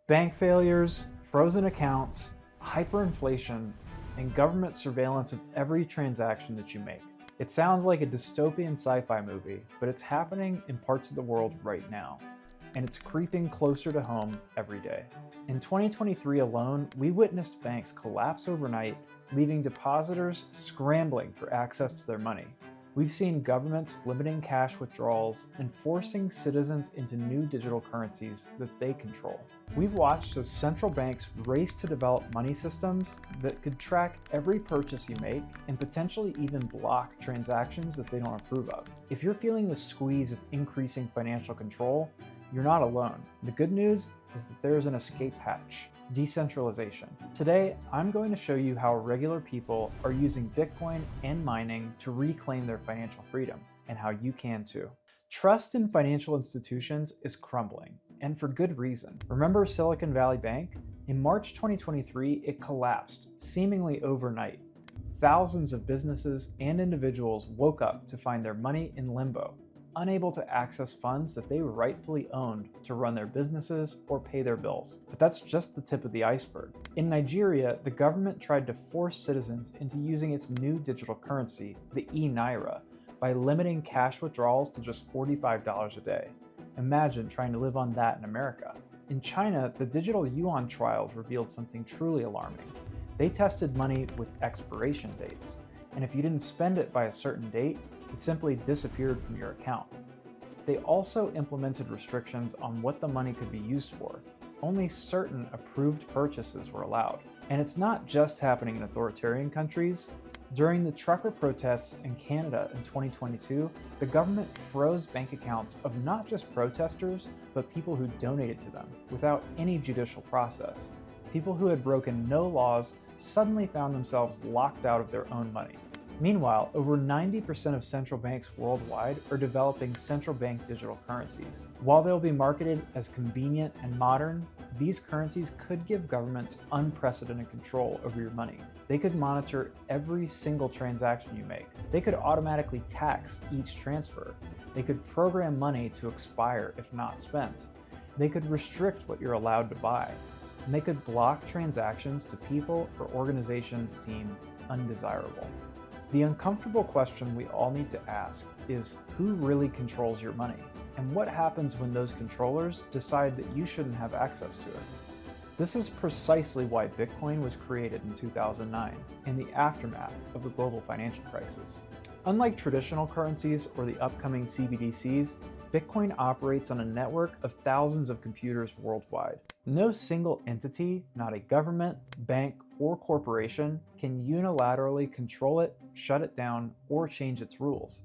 Bank failures, frozen accounts, hyperinflation, and government surveillance of every transaction that you make. It sounds like a dystopian sci-fi movie, but it's happening in parts of the world right now, and it's creeping closer to home every day. In 2023 alone, we witnessed banks collapse overnight, leaving depositors scrambling for access to their money. We've seen governments limiting cash withdrawals and forcing citizens into new digital currencies that they control. We've watched as central banks race to develop money systems that could track every purchase you make and potentially even block transactions that they don't approve of. If you're feeling the squeeze of increasing financial control, you're not alone. The good news is that there is an escape hatch: decentralization. Today, I'm going to show you how regular people are using Bitcoin and mining to reclaim their financial freedom, and how you can too. Trust in financial institutions is crumbling, and for good reason. Remember Silicon Valley Bank? In March 2023, it collapsed, seemingly overnight. Thousands of businesses and individuals woke up to find their money in limbo, unable to access funds that they rightfully owned to run their businesses or pay their bills. But that's just the tip of the iceberg. In Nigeria, the government tried to force citizens into using its new digital currency, the e-Naira, by limiting cash withdrawals to just $45 a day. Imagine trying to live on that in America. In China, the digital yuan trials revealed something truly alarming. They tested money with expiration dates, and if you didn't spend it by a certain date, it simply disappeared from your account. They also implemented restrictions on what the money could be used for. Only certain approved purchases were allowed. And it's not just happening in authoritarian countries. During the trucker protests in Canada in 2022, the government froze bank accounts of not just protesters, but people who donated to them without any judicial process. People who had broken no laws suddenly found themselves locked out of their own money. Meanwhile, over 90% of central banks worldwide are developing central bank digital currencies. While they'll be marketed as convenient and modern, these currencies could give governments unprecedented control over your money. They could monitor every single transaction you make. They could automatically tax each transfer. They could program money to expire if not spent. They could restrict what you're allowed to buy. And they could block transactions to people or organizations deemed undesirable. The uncomfortable question we all need to ask is, who really controls your money? And what happens when those controllers decide that you shouldn't have access to it? This is precisely why Bitcoin was created in 2009, in the aftermath of the global financial crisis. Unlike traditional currencies or the upcoming CBDCs, Bitcoin operates on a network of thousands of computers worldwide. No single entity, not a government, bank, or corporation, can unilaterally control it, shut it down, or change its rules.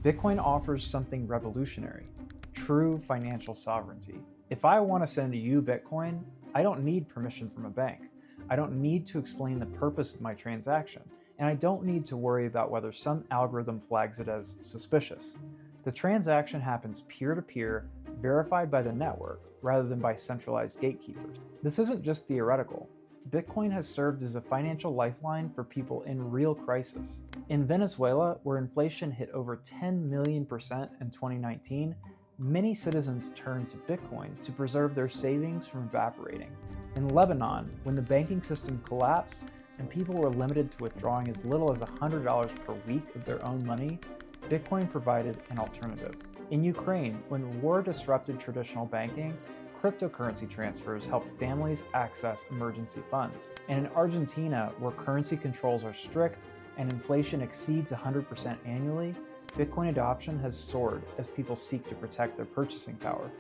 Bitcoin offers something revolutionary: true financial sovereignty. If I want to send you Bitcoin, I don't need permission from a bank. I don't need to explain the purpose of my transaction, and I don't need to worry about whether some algorithm flags it as suspicious. The transaction happens peer-to-peer, verified by the network, rather than by centralized gatekeepers. This isn't just theoretical. Bitcoin has served as a financial lifeline for people in real crisis. In Venezuela, where inflation hit over 10 million% in 2019, many citizens turned to Bitcoin to preserve their savings from evaporating. In Lebanon, when the banking system collapsed and people were limited to withdrawing as little as $100 per week of their own money, Bitcoin provided an alternative. In Ukraine, when war disrupted traditional banking, cryptocurrency transfers helped families access emergency funds. And in Argentina, where currency controls are strict and inflation exceeds 100% annually, Bitcoin adoption has soared as people seek to protect their purchasing power.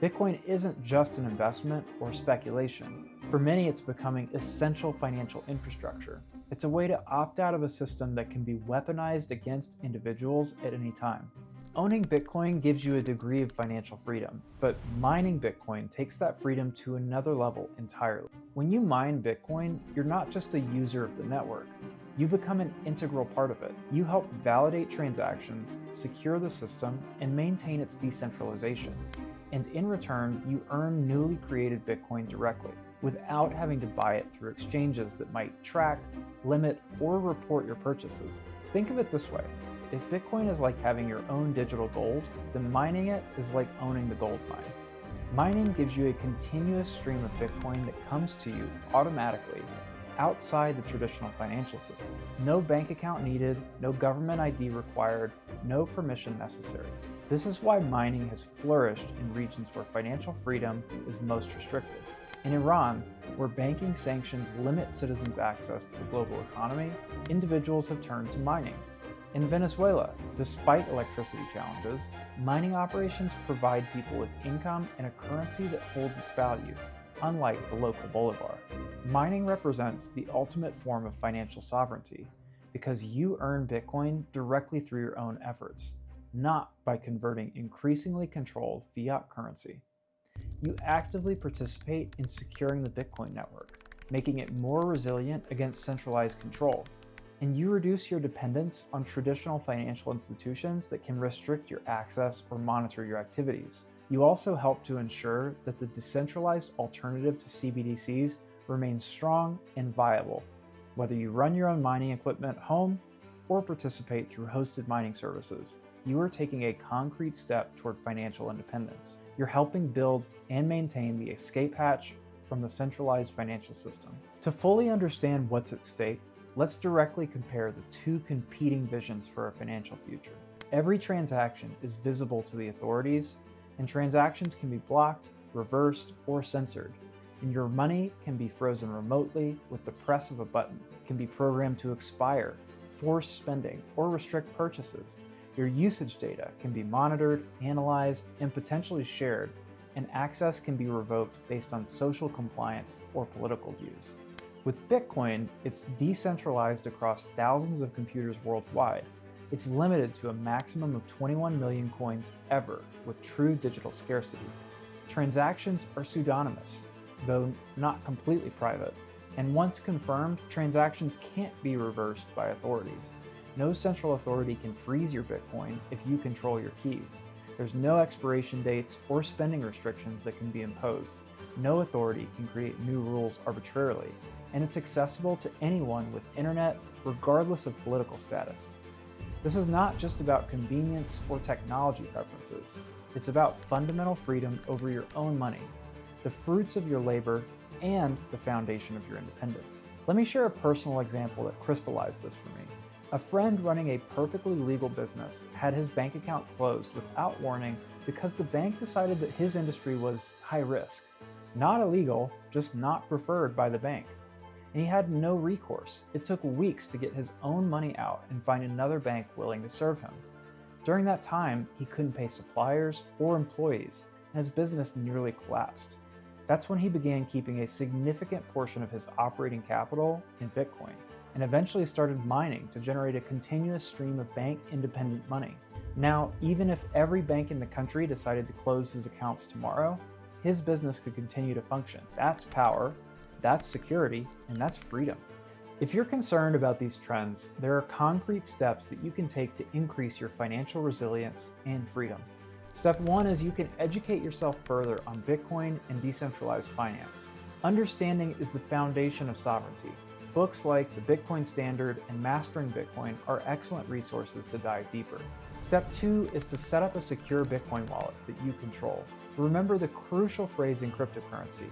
Bitcoin isn't just an investment or speculation. For many, it's becoming essential financial infrastructure. It's a way to opt out of a system that can be weaponized against individuals at any time. Owning Bitcoin gives you a degree of financial freedom, but mining Bitcoin takes that freedom to another level entirely. When you mine Bitcoin, you're not just a user of the network. You become an integral part of it. You help validate transactions, secure the system, and maintain its decentralization. And in return, you earn newly created Bitcoin directly, without having to buy it through exchanges that might track, limit, or report your purchases. Think of it this way. If Bitcoin is like having your own digital gold, then mining it is like owning the gold mine. Mining gives you a continuous stream of Bitcoin that comes to you automatically outside the traditional financial system. No bank account needed, no government ID required, no permission necessary. This is why mining has flourished in regions where financial freedom is most restricted. In Iran, where banking sanctions limit citizens' access to the global economy, individuals have turned to mining. In Venezuela, despite electricity challenges, mining operations provide people with income and a currency that holds its value, unlike the local bolivar. Mining represents the ultimate form of financial sovereignty because you earn Bitcoin directly through your own efforts, not by converting increasingly controlled fiat currency. You actively participate in securing the Bitcoin network, making it more resilient against centralized control. And you reduce your dependence on traditional financial institutions that can restrict your access or monitor your activities. You also help to ensure that the decentralized alternative to CBDCs remains strong and viable, whether you run your own mining equipment at home or participate through hosted mining services. You are taking a concrete step toward financial independence. You're helping build and maintain the escape hatch from the centralized financial system. To fully understand what's at stake, let's directly compare the two competing visions for our financial future. Every transaction is visible to the authorities, and transactions can be blocked, reversed, or censored. And your money can be frozen remotely with the press of a button. It can be programmed to expire, force spending, or restrict purchases. Your usage data can be monitored, analyzed, and potentially shared, and access can be revoked based on social compliance or political views. With Bitcoin, it's decentralized across thousands of computers worldwide. It's limited to a maximum of 21 million coins ever, with true digital scarcity. Transactions are pseudonymous, though not completely private, and once confirmed, transactions can't be reversed by authorities. No central authority can freeze your Bitcoin if you control your keys. There's no expiration dates or spending restrictions that can be imposed. No authority can create new rules arbitrarily, and it's accessible to anyone with internet, regardless of political status. This is not just about convenience or technology preferences. It's about fundamental freedom over your own money, the fruits of your labor, and the foundation of your independence. Let me share a personal example that crystallized this for me. A friend running a perfectly legal business had his bank account closed without warning because the bank decided that his industry was high risk. Not illegal, just not preferred by the bank. And he had no recourse. It took weeks to get his own money out and find another bank willing to serve him. During that time, he couldn't pay suppliers or employees, and his business nearly collapsed. That's when he began keeping a significant portion of his operating capital in Bitcoin, and eventually started mining to generate a continuous stream of bank-independent money. Now, even if every bank in the country decided to close his accounts tomorrow, his business could continue to function. That's power, that's security, and that's freedom. If you're concerned about these trends, there are concrete steps that you can take to increase your financial resilience and freedom. Step 1 is you can educate yourself further on Bitcoin and decentralized finance. Understanding is the foundation of sovereignty. Books like The Bitcoin Standard and Mastering Bitcoin are excellent resources to dive deeper. Step 2 is to set up a secure Bitcoin wallet that you control. Remember the crucial phrase in cryptocurrency: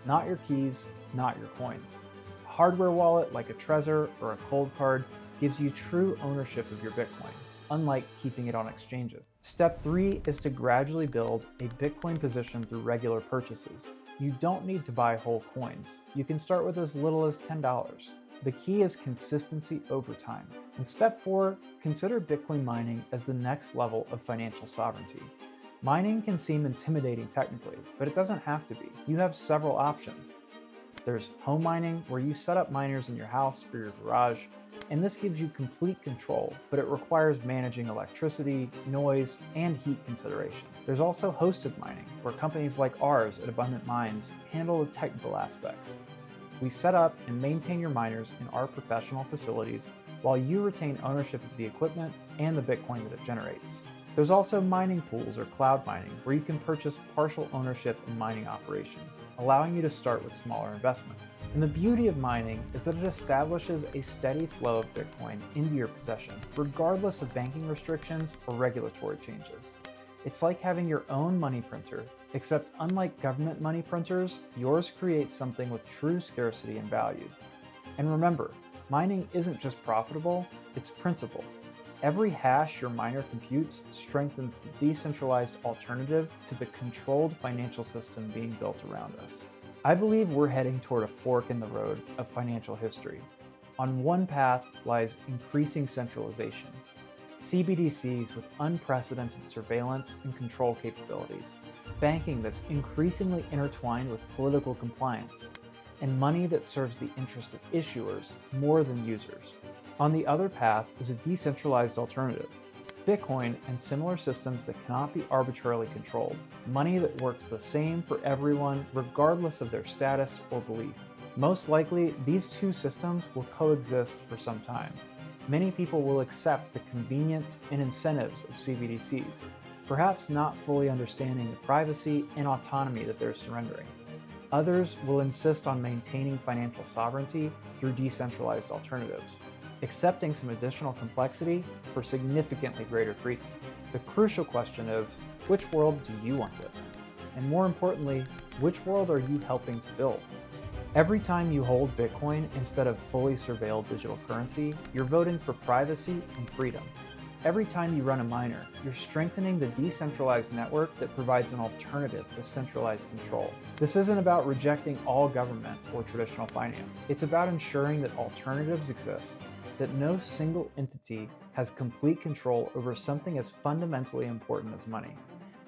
not your keys, not your coins. A hardware wallet like a Trezor or a Cold Card gives you true ownership of your Bitcoin, unlike keeping it on exchanges. Step 3 is to gradually build a Bitcoin position through regular purchases. You don't need to buy whole coins. You can start with as little as $10. The key is consistency over time. And step 4, consider Bitcoin mining as the next level of financial sovereignty. Mining can seem intimidating technically, but it doesn't have to be. You have several options. There's home mining, where you set up miners in your house or your garage, and this gives you complete control, but it requires managing electricity, noise, and heat consideration. There's also hosted mining, where companies like ours at Abundant Minds handle the technical aspects. We set up and maintain your miners in our professional facilities while you retain ownership of the equipment and the Bitcoin that it generates. There's also mining pools or cloud mining, where you can purchase partial ownership in mining operations, allowing you to start with smaller investments. And the beauty of mining is that it establishes a steady flow of Bitcoin into your possession, regardless of banking restrictions or regulatory changes. It's like having your own money printer, except unlike government money printers, yours creates something with true scarcity and value. And remember, mining isn't just profitable, it's principal. Every hash your miner computes strengthens the decentralized alternative to the controlled financial system being built around us. I believe we're heading toward a fork in the road of financial history. On one path lies increasing centralization, CBDCs with unprecedented surveillance and control capabilities, banking that's increasingly intertwined with political compliance, and money that serves the interest of issuers more than users. On the other path is a decentralized alternative, Bitcoin and similar systems that cannot be arbitrarily controlled, money that works the same for everyone regardless of their status or belief. Most likely, these two systems will coexist for some time. Many people will accept the convenience and incentives of CBDCs, perhaps not fully understanding the privacy and autonomy that they're surrendering. Others will insist on maintaining financial sovereignty through decentralized alternatives, accepting some additional complexity for significantly greater freedom. The crucial question is, which world do you want to live in? And more importantly, which world are you helping to build? Every time you hold Bitcoin instead of fully surveilled digital currency, you're voting for privacy and freedom. Every time you run a miner, you're strengthening the decentralized network that provides an alternative to centralized control. This isn't about rejecting all government or traditional finance. It's about ensuring that alternatives exist, that no single entity has complete control over something as fundamentally important as money.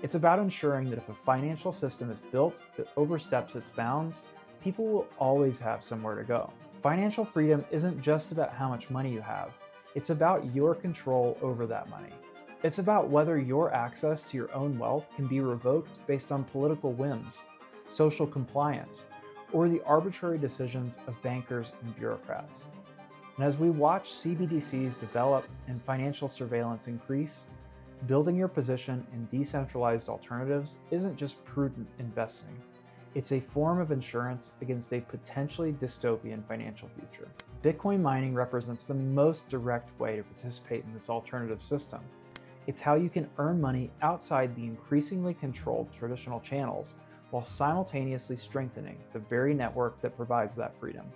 It's about ensuring that if a financial system is built that oversteps its bounds, people will always have somewhere to go. Financial freedom isn't just about how much money you have. It's about your control over that money. It's about whether your access to your own wealth can be revoked based on political whims, social compliance, or the arbitrary decisions of bankers and bureaucrats. And as we watch CBDCs develop and financial surveillance increase, building your position in decentralized alternatives isn't just prudent investing. It's a form of insurance against a potentially dystopian financial future. Bitcoin mining represents the most direct way to participate in this alternative system. It's how you can earn money outside the increasingly controlled traditional channels while simultaneously strengthening the very network that provides that freedom.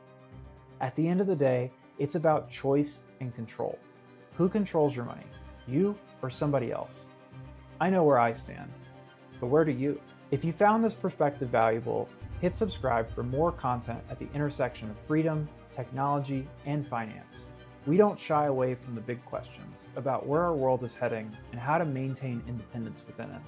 At the end of the day, it's about choice and control. Who controls your money? You or somebody else? I know where I stand, but where do you? If you found this perspective valuable, hit subscribe for more content at the intersection of freedom, technology, and finance. We don't shy away from the big questions about where our world is heading and how to maintain independence within it.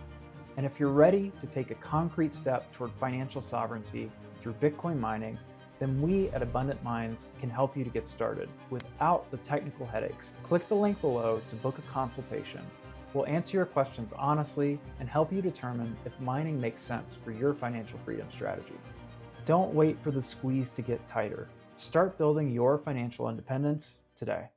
And if you're ready to take a concrete step toward financial sovereignty through Bitcoin mining, then we at Abundant Minds can help you to get started without the technical headaches. Click the link below to book a consultation. We'll answer your questions honestly and help you determine if mining makes sense for your financial freedom strategy. Don't wait for the squeeze to get tighter. Start building your financial independence today.